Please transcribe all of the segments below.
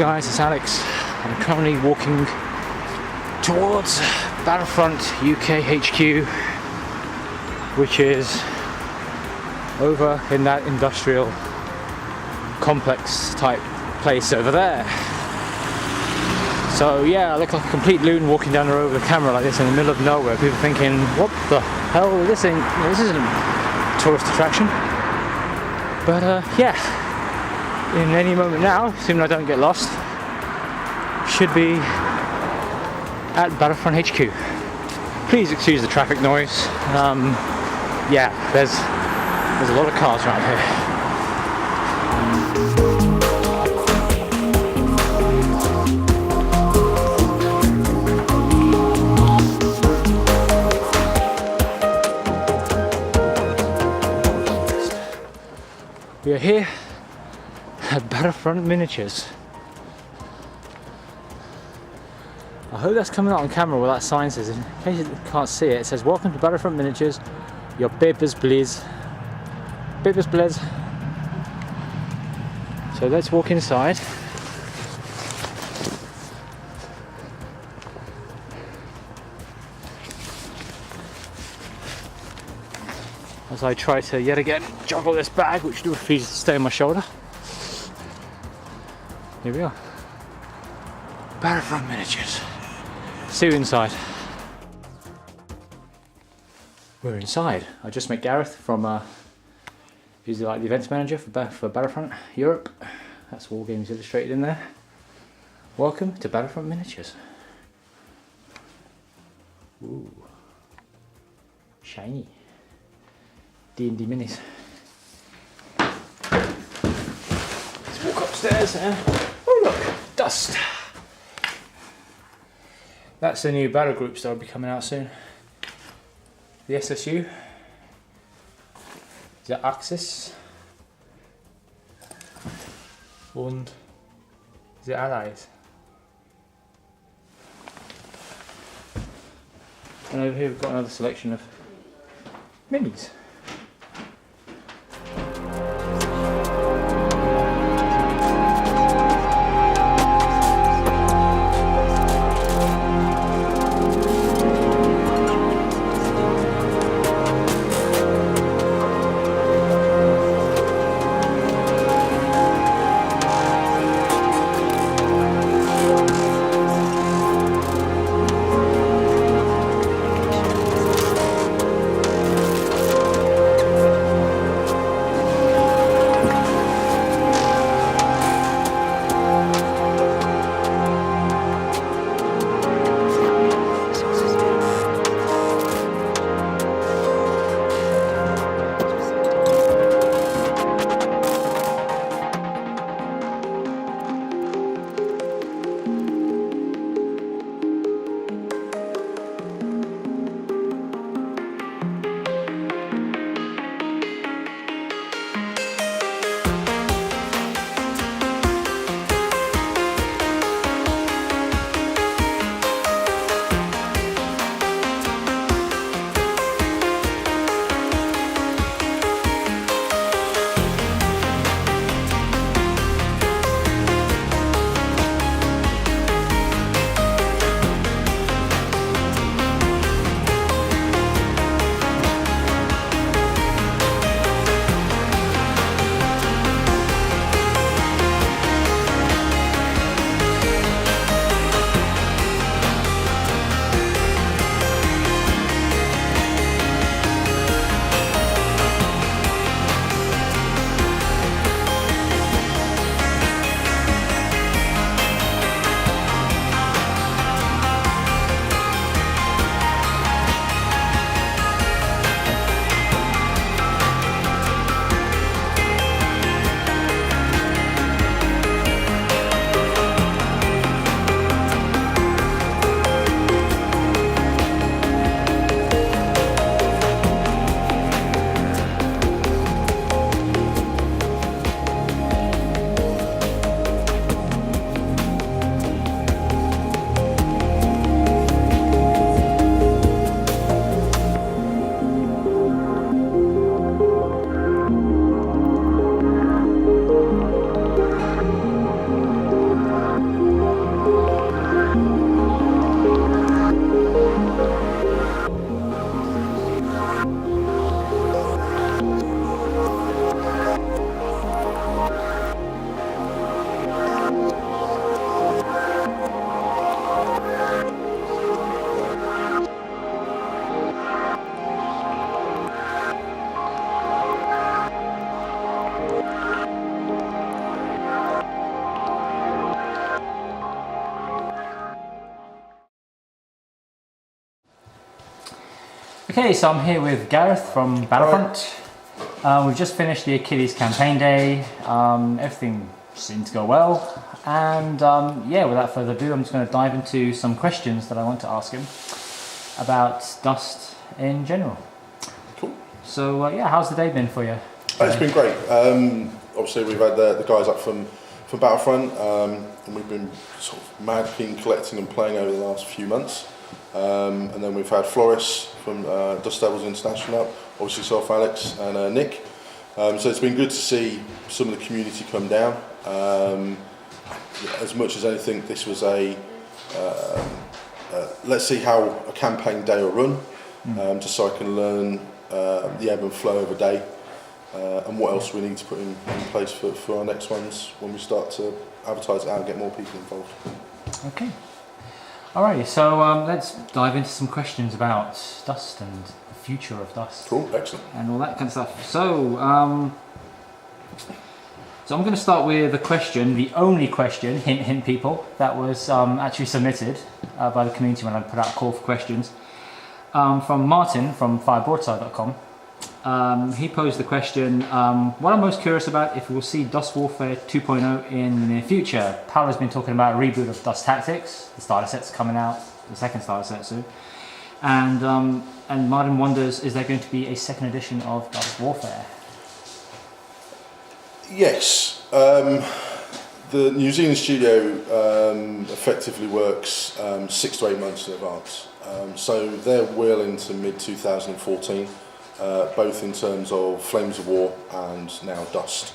guys, it's Alex. I'm currently walking towards Battlefront UK HQ, which is over in that industrial complex type place over there. So yeah, I look like a complete loon walking down the road with a camera like this in the middle of nowhere. People thinking, what the hell, this isn't a tourist attraction. But yeah, in any moment now, assuming I don't get lost, should be at Battlefront HQ. Please excuse the traffic noise. Yeah, there's a lot of cars around here. We are here at Battlefront Miniatures. I hope that's coming out on camera what that sign says. In case you can't see it, it says welcome to Battlefront Miniatures, your papers please. Papers please. So let's walk inside. As I try to yet again juggle this bag, which refuses to stay on my shoulder. Here we are. Battlefront Miniatures. See you inside. We're inside. I just met Gareth from, he's like the events manager for Battlefront Europe. That's War Games Illustrated in there. Welcome to Battlefront Miniatures. Ooh. Shiny. D&D minis. Let's walk upstairs and oh look, dust. That's the new battle groups that will be coming out soon. The SSU, the Axis, and the Allies. And over here we've got another selection of minis. Okay, so I'm here with Gareth from Battlefront. We've just finished the Achilles Campaign day. Everything seemed to go well. And yeah, without further ado, I'm just going to dive into some questions that I want to ask him about Dust in general. Cool. So yeah, how's the day been for you? It's been great. Obviously, we've had the guys up from Battlefront, and we've been sort of mad keen collecting and playing over the last few months. And then we've had Floris from Dust Devils International up, obviously yourself, Alex, and Nick. So it's been good to see some of the community come down. As much as anything, this was let's see how a campaign day will run, just so I can learn the ebb and flow of a day, and what else we need to put in place for our next ones when we start to advertise it out and get more people involved. Okay. Alrighty, so let's dive into some questions about Dust and the future of Dust. Cool, excellent. And all that kind of stuff. So I'm going to start with a question, the only question, hint hint people, that was actually submitted by the community when I put out a call for questions, from Martin from firebroadside.com. He posed the question, what I'm most curious about if we'll see Dust Warfare 2.0 in the near future. Paolo's been talking about a reboot of Dust Tactics, the starter set's coming out, the second starter set soon. And Martin wonders, is there going to be a second edition of Dust Warfare? Yes. The New Zealand studio effectively works 6 to 8 months in advance. So they're well into mid-2014. Both in terms of Flames of War and now Dust.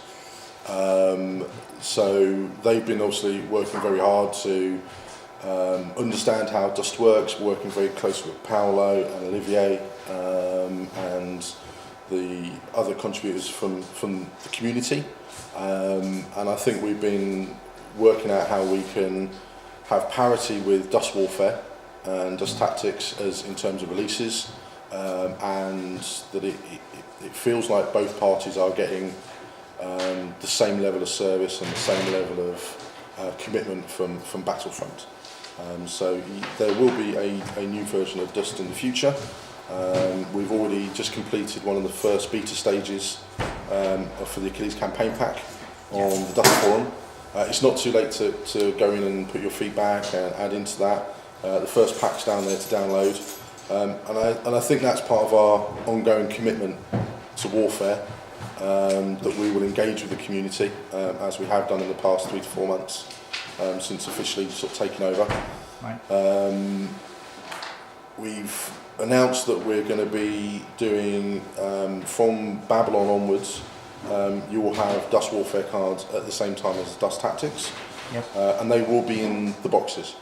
So they've been obviously working very hard to understand how Dust works, working very closely with Paolo and Olivier and the other contributors from the community. And I think we've been working out how we can have parity with Dust Warfare and Dust Tactics as in terms of releases. And that it feels like both parties are getting the same level of service and the same level of commitment from Battlefront. So there will be a new version of Dust in the future. We've already just completed one of the first beta stages for the Achilles Campaign pack on the Dust forum. It's not too late to go in and put your feedback and add into that. The first pack's down there to download. And I think that's part of our ongoing commitment to warfare, that we will engage with the community as we have done in the past 3 to 4 months since officially sort of taking over. Right. We've announced that we're going to be doing from Babylon onwards. You will have Dust Warfare cards at the same time as Dust Tactics, yep. And they will be in the boxes.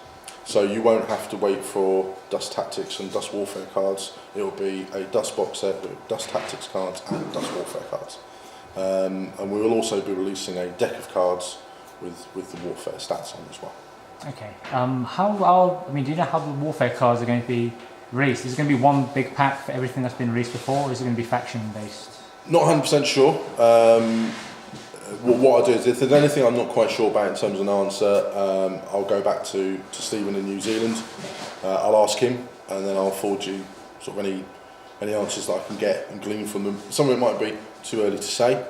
So you won't have to wait for Dust Tactics and Dust Warfare cards. It will be a Dust box set with Dust Tactics cards and Dust Warfare cards. And we will also be releasing a deck of cards with the Warfare stats on as well. Okay. Do you know how the Warfare cards are going to be released? Is it going to be one big pack for everything that's been released before, or is it going to be faction based? Not 100% sure. What I'll do is, if there's anything I'm not quite sure about in terms of an answer, I'll go back to Stephen in New Zealand. I'll ask him, and then I'll forward you sort of any answers that I can get and glean from them. Some of it might be too early to say,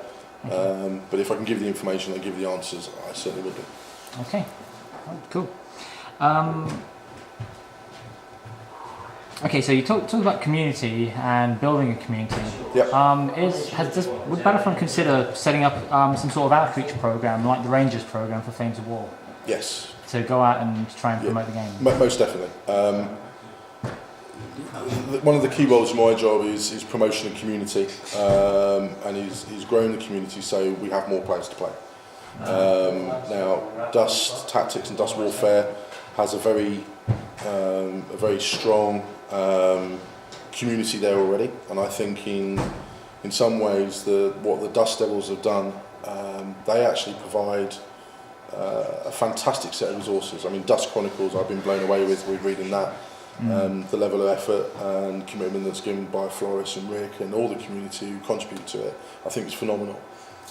okay. But if I can give the information and give the answers, I certainly will do. Okay, cool. Okay, so you talk about community and building a community. Yep. Would Battlefront consider setting up some sort of outreach program, like the Rangers program for Flames of War? Yes. To go out and try and promote the game? Most definitely. One of the key roles of my job is promotion of community, and he's growing the community so we have more players to play. Now, Dust Tactics and Dust Warfare has a very strong community there already, and I think in some ways what the Dust Devils have done, they actually provide a fantastic set of resources. I mean, Dust Chronicles, I've been blown away with reading that. The level of effort and commitment that's given by Floris and Rick and all the community who contribute to it, I think it's phenomenal.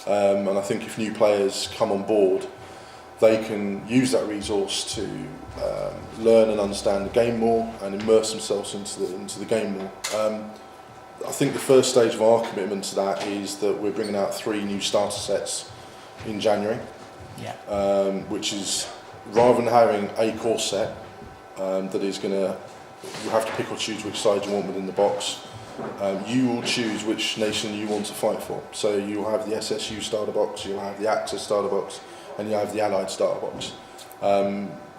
And I think if new players come on board, they can use that resource to learn and understand the game more and immerse themselves into the game more. I think the first stage of our commitment to that is that we're bringing out 3 new starter sets in January, which is, rather than having a core set that is going to, you have to pick or choose which side you want within the box. You will choose which nation you want to fight for. So you'll have the SSU starter box, you'll have the Axis starter box, and you'll have the Allied starter box.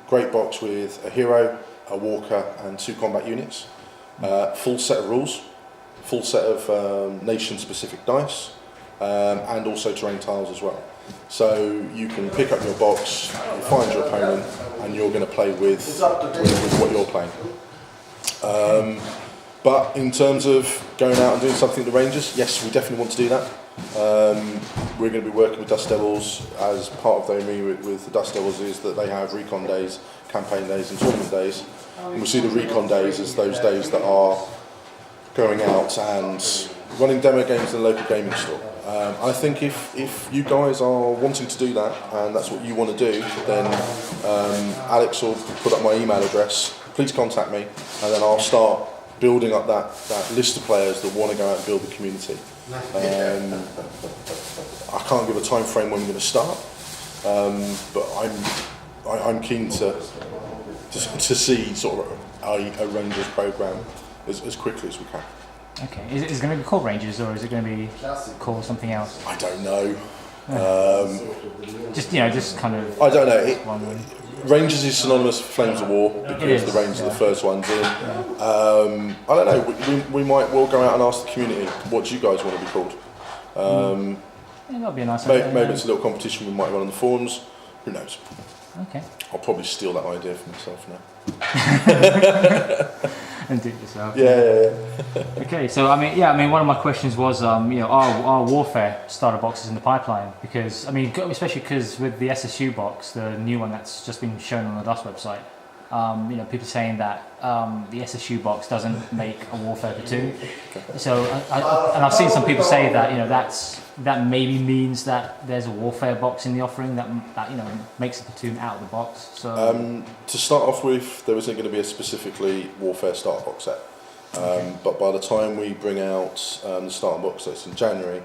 Great box with a hero, a walker, and 2 combat units. Full set of rules, full set of nation-specific dice, and also terrain tiles as well. So you can pick up your box, you find your opponent, and you're going to play with what you're playing. But in terms of going out and doing something at the Rangers, yes, we definitely want to do that. We're going to be working with Dust Devils. As part of their remit with the Dust Devils is that they have recon days, campaign days and tournament days. And we see the recon days as those days that are going out and running demo games in the local gaming store. I think if you guys are wanting to do that and that's what you want to do, then Alex will put up my email address. Please contact me, and then I'll start building up that list of players that want to go out and build the community. I can't give a time frame when we're going to start, but I'm keen to see sort of a Rangers programme as quickly as we can. Okay, is it going to be called Rangers, or is it going to be called something else? I don't know. Just kind of. I don't know. Rangers is synonymous with Flames of War because the Rangers are the first ones in. I don't know. We might well go out and ask the community, what do you guys want to be called? That'd be a nice idea. Maybe it's a little competition we might run on the forums. Who knows? Okay. I'll probably steal that idea for myself now. And do it yourself. Yeah. Okay, so I mean, one of my questions was, are warfare starter boxes in the pipeline? Because especially because with the SSU box, the new one that's just been shown on the Dust website, people saying that the SSU box doesn't make a warfare platoon. So, I've seen some people say that that maybe means that there's a warfare box in the offering that makes a platoon out of the box. So to start off with, there isn't going to be a specifically warfare starter box set. But by the time we bring out the starter box sets in January,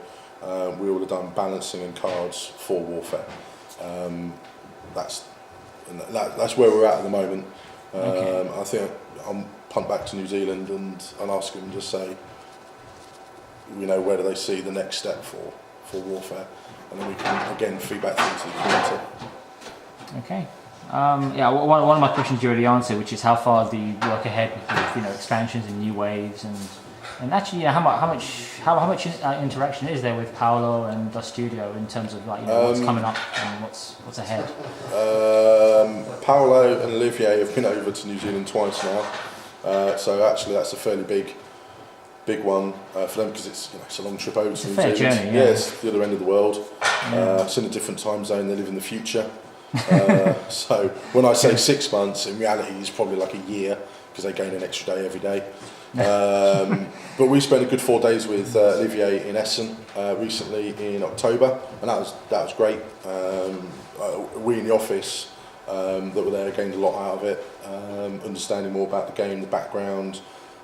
we will have done balancing and cards for warfare. That's where we're at the moment. I think I'll punt back to New Zealand and ask them, just say, where do they see the next step for warfare, and then we can again feedback into the community. Okay. One of my questions you already answered, which is how far do you work ahead with expansions and new waves, and actually how much interaction is there with Paolo and Dust Studio in terms of what's coming up and what's ahead? Paolo and Olivier have been over to New Zealand twice now, so actually that's a fairly big one for them, because it's a long trip over to New Zealand. Journey, yeah, it's the other end of the world. It's in a different time zone. They live in the future. So when I say 6 months, in reality it's probably like a year, because they gain an extra day every day. But we spent a good 4 days with Olivier in Essen recently in October, and that was great. We in the office that were there gained a lot out of it, understanding more about the game, the background,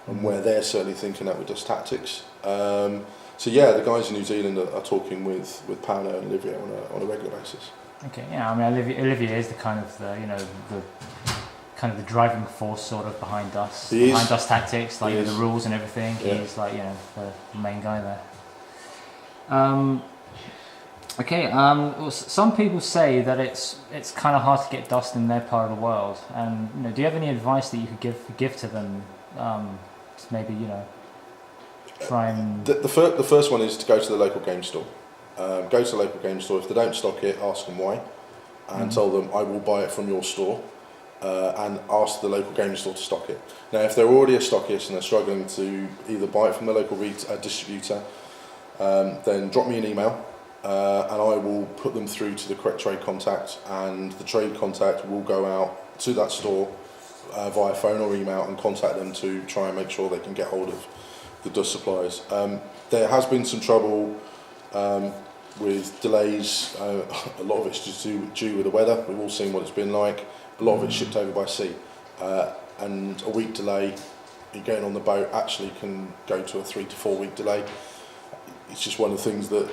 and where they're certainly thinking that with Dust Tactics. So yeah, the guys in New Zealand are talking with Paolo and Olivier on a regular basis. Okay, Olivier is the kind of the driving force sort of behind Dust Tactics, the rules and everything. Yeah. He's the main guy there. Some people say that it's kind of hard to get Dust in their part of the world, and do you have any advice that you could give to them? Maybe try and. The first one is to go to the local game store. Go to the local game store. If they don't stock it, ask them why, and tell them I will buy it from your store, and ask the local game store to stock it. Now, if they're already a stockist and they're struggling to either buy it from the local distributor, then drop me an email, and I will put them through to the correct trade contact, and the trade contact will go out to that store via phone or email and contact them to try and make sure they can get hold of the Dust supplies. There has been some trouble with delays. A lot of it's just due with the weather. We've all seen what it's been like. A lot of it's shipped over by sea, and a week delay you're getting on the boat actually can go to a 3 to 4 week delay. It's just one of the things that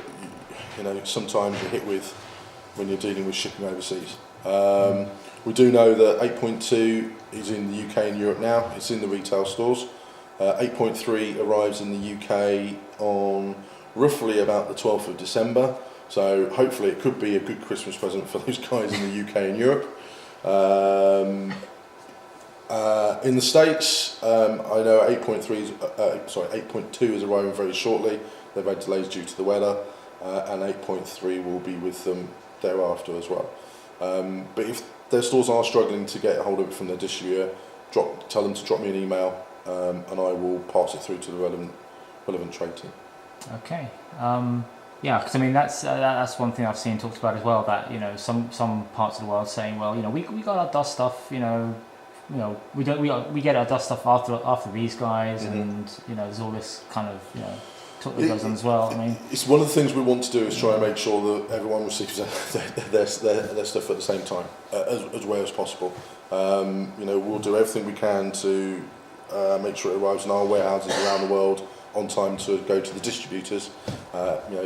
sometimes you're hit with when you're dealing with shipping overseas. We do know that 8.2 is in the UK and Europe now. It's in the retail stores. 8.3 arrives in the UK on roughly about the 12th of December. So hopefully it could be a good Christmas present for those guys in the UK and Europe. In the States, I know 8.2 is arriving very shortly. They've had delays due to the weather, and 8.3 will be with them thereafter as well. But if their stores are struggling to get a hold of it from their distributor, tell them to drop me an email, and I will pass it through to the relevant trade team. Okay. Yeah, because I mean that's one thing I've seen talked about as well. That some parts of the world saying, well, we got our dust stuff. We get our dust stuff after these guys, Mm-hmm. and there's all this kind of talk that goes on as well. I mean, it's one of the things we want to do is try and make sure that everyone receives their stuff at the same time, as well as possible. We'll do everything we can to make sure it arrives in our warehouses around the world on time to go to the distributors.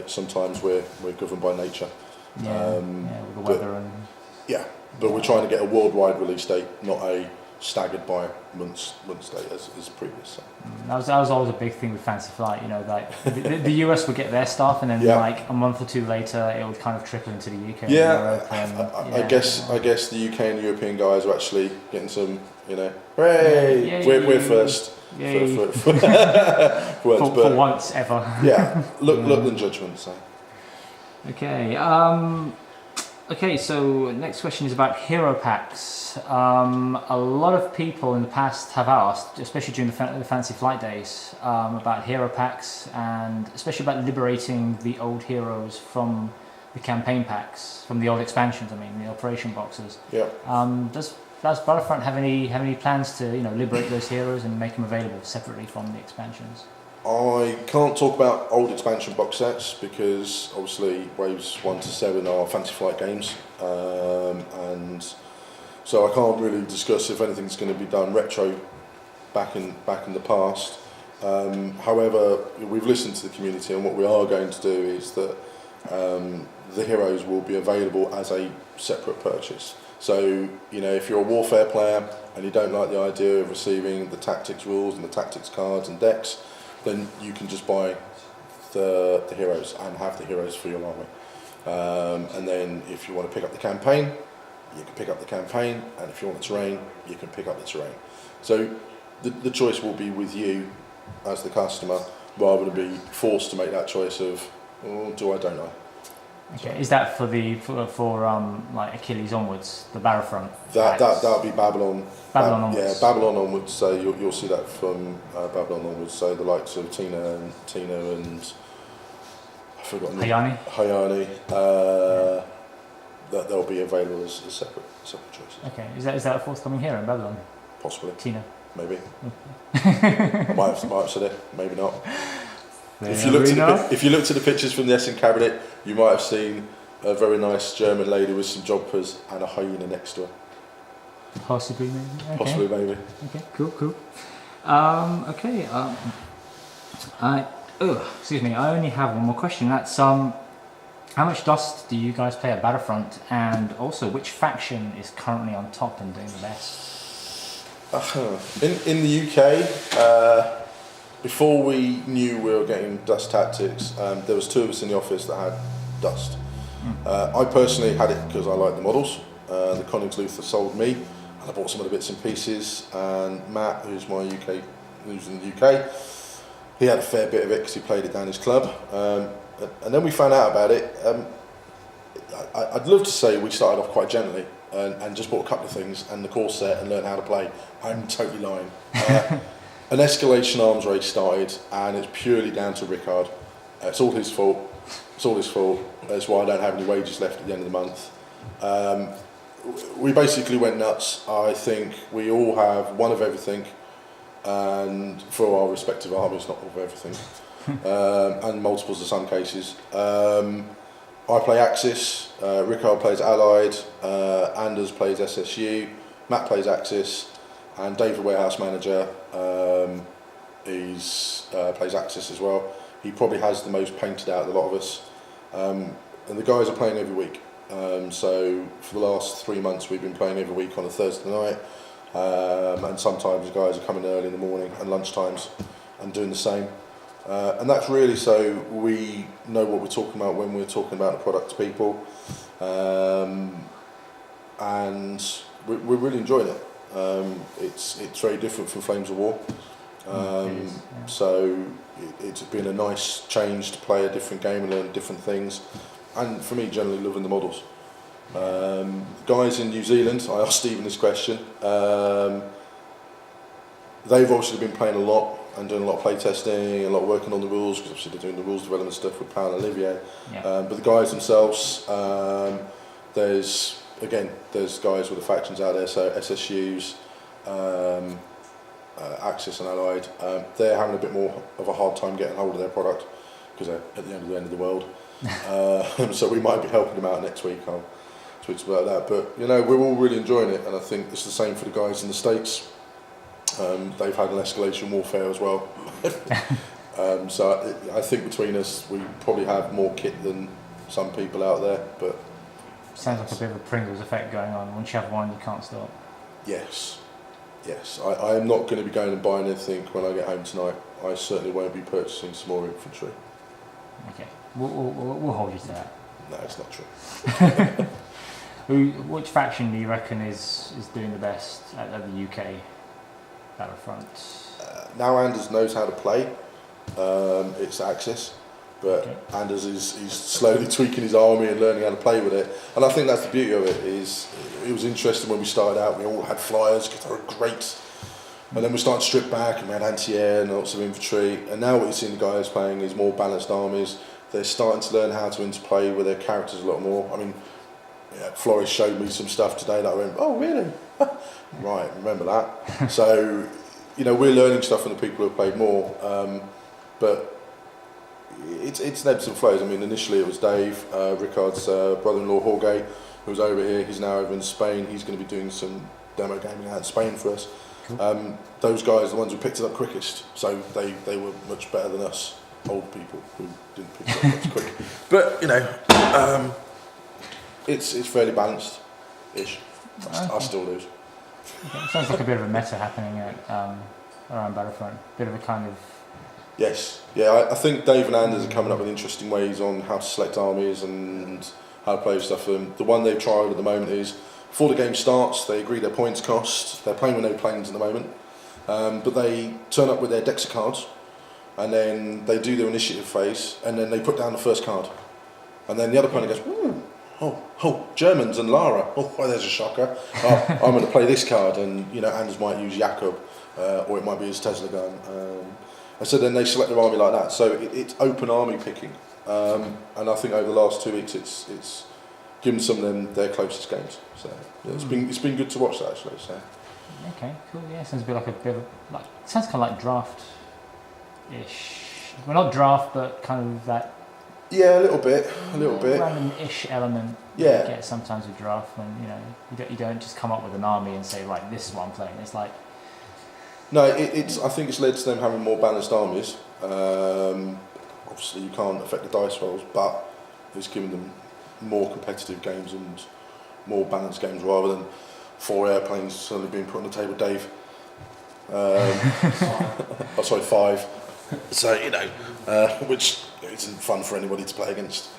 Sometimes we're governed by nature. with the weather and. Yeah, but we're trying to get a worldwide release date, not a staggered by months date as previous. So. That was always a big thing with Fancy Flight. Like the US would get their stuff, and then like a month or two later, it would kind of trickle into the UK. Yeah, and Europe, I guess the UK and European guys are actually getting some, hooray, we're first. For once ever. Yeah, look than judgment. So. Okay. Okay, so next question is about hero packs. A lot of people in the past have asked, especially during the Fancy Flight days, about hero packs, and especially about liberating the old heroes from the campaign packs, from the old expansions. I mean, the Operation boxes. Yeah. Does Battlefront have any plans to liberate those heroes and make them available separately from the expansions? I can't talk about old expansion box sets because obviously waves 1 to 7 are Fancy Flight games, and so I can't really discuss if anything's going to be done retro back in the past. However, we've listened to the community, and what we are going to do is that the heroes will be available as a separate purchase. So, if you're a warfare player and you don't like the idea of receiving the tactics rules and the tactics cards and decks, then you can just buy the heroes and have the heroes for your army. And then if you want to pick up the campaign, you can pick up the campaign, and if you want the terrain, you can pick up the terrain. So the choice will be with you as the customer, rather than be forced to make that choice of, do I, don't I? Okay, is that for like Achilles onwards, the Battlefront? That'll be Babylon. Babylon onwards. Yeah, Babylon onwards. So you'll see that from Babylon onwards. So the likes of Tina and I've forgotten Hayani. That they'll be available as separate choices. Okay, is that a forthcoming hero in Babylon? Possibly. Tina. Maybe. I might have said it. Maybe not. If you looked at the pictures from the Essen cabinet, you might have seen a very nice German lady with some joggers and a hyena next to her. Possibly, maybe. Okay. Possibly, maybe. Okay, cool. Excuse me. I only have one more question. That's how much dust do you guys play at Battlefront, and also which faction is currently on top and doing the best? In the UK. Before we knew we were getting dust tactics, there was 2 of us in the office that had dust. I personally had it because I liked the models. The Königsluthor sold me, and I bought some of the bits and pieces. And Matt, who's in the UK, he had a fair bit of it because he played it down his club. And then we found out about it. I'd love to say we started off quite gently and just bought a couple of things and the core set and learned how to play. I'm totally lying. An escalation arms race started, and it's purely down to Rickard. It's all his fault. That's why I don't have any wages left at the end of the month. We basically went nuts. I think we all have one of everything, and for our respective armies, not of everything, and multiples in some cases. I play Axis, Rickard plays Allied, Anders plays SSU, Matt plays Axis. and Dave, the warehouse manager, plays Axis as well. He probably has the most painted out of the lot of us, and the guys are playing every week. So for the last 3 months we've been playing every week on a Thursday night, and sometimes the guys are coming early in the morning and lunchtimes and doing the same. And that's really so we know what we're talking about when we're talking about the product to people, and we're really enjoying it. It's very different from Flames of War, so it's been a nice change to play a different game and learn different things, and for me generally loving the models. Guys in New Zealand, I asked Stephen this question, they've obviously been playing a lot and doing a lot of play testing, a lot of working on the rules, because obviously they're doing the rules development stuff with Paul and Olivier. But the guys themselves, there's guys with the factions out there, so SSUs, Axis and Allied, they're having a bit more of a hard time getting hold of their product because they're at the end of the world. So we might be helping them out next week. I'll tweet about that. But we're all really enjoying it, and I think it's the same for the guys in the States. They've had an escalation warfare as well. So I think between us we probably have more kit than some people out there. But sounds like a bit of a Pringles effect going on. Once you have one, you can't stop. Yes. I am not going to be going and buying anything when I get home tonight. I certainly won't be purchasing some more infantry. Okay, we'll hold you to that. No, it's not true. Which faction do you reckon is doing the best at the UK Battlefront? Now Anders knows how to play. It's Axis, but okay. Anders is slowly tweaking his army and learning how to play with it. And I think that's the beauty of it. It was interesting when we started out. We all had flyers because they were great, and then we started to strip back and we had anti-air and lots of infantry. And now what you're seeing the guys playing is more balanced armies. They're starting to learn how to interplay with their characters a lot more. I mean, Flores showed me some stuff today that I went, oh really? Right, remember that. So, we're learning stuff from the people who have played more, but it's ebbs and flows. I mean, initially it was Dave, Rickard's brother-in-law Jorge, who was over here. He's now over in Spain. He's going to be doing some demo gaming out in Spain for us. Cool. Those guys are the ones who picked it up quickest, so they were much better than us old people who didn't pick it up much quick. But it's fairly balanced-ish. I still lose. Okay. Sounds like a bit of a meta happening at around Battlefront. Bit of a kind of... Yes. Yeah, I think Dave and Anders are coming up with interesting ways on how to select armies and how to play with stuff. The one they've tried at the moment is, before the game starts, they agree their points cost. They're playing with no planes at the moment. But they turn up with their decks of cards, and then they do their initiative phase, and then they put down the first card. And then the other opponent goes, ooh, oh, Germans and Lara. Oh, well, there's a shocker. Oh, I'm going to play this card, and Anders might use Jakob, or it might be his Tesla gun. And so then they select their army like that. So it's open army picking, and I think over the last 2 weeks it's given some of them their closest games. So yeah, it's been good to watch that actually. So. Okay, cool. Yeah, sounds a bit like sounds kind of like draft-ish. Well, not draft, but kind of that. Yeah, a little bit. Random-ish element. Yeah. You get sometimes with draft when you don't just come up with an army and say right, this is what I'm playing. It's like. No, I think it's led to them having more balanced armies. Obviously, you can't affect the dice rolls, but it's given them more competitive games and more balanced games rather than 4 airplanes suddenly being put on the table. Dave. Oh, sorry, 5. So which isn't fun for anybody to play against.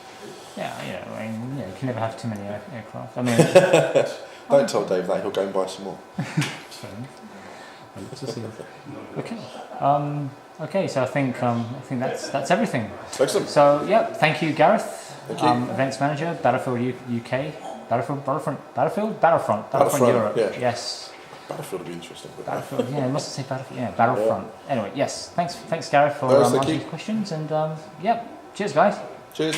Yeah, I mean, you can never have too many aircraft. I mean, don't tell Dave that; he'll go and buy some more. Okay. Okay. So I think that's everything. Excellent. So yeah, thank you, Gareth. Thank you. Events manager, Battlefield UK, Battlefront Europe. Yeah. Yes. Battlefield would be interesting. Battlefield. Yeah, it must say Battlefield. Yeah, Battlefront. Yeah. Anyway, yes. Thanks, Gareth, for answering questions. And cheers, guys. Cheers.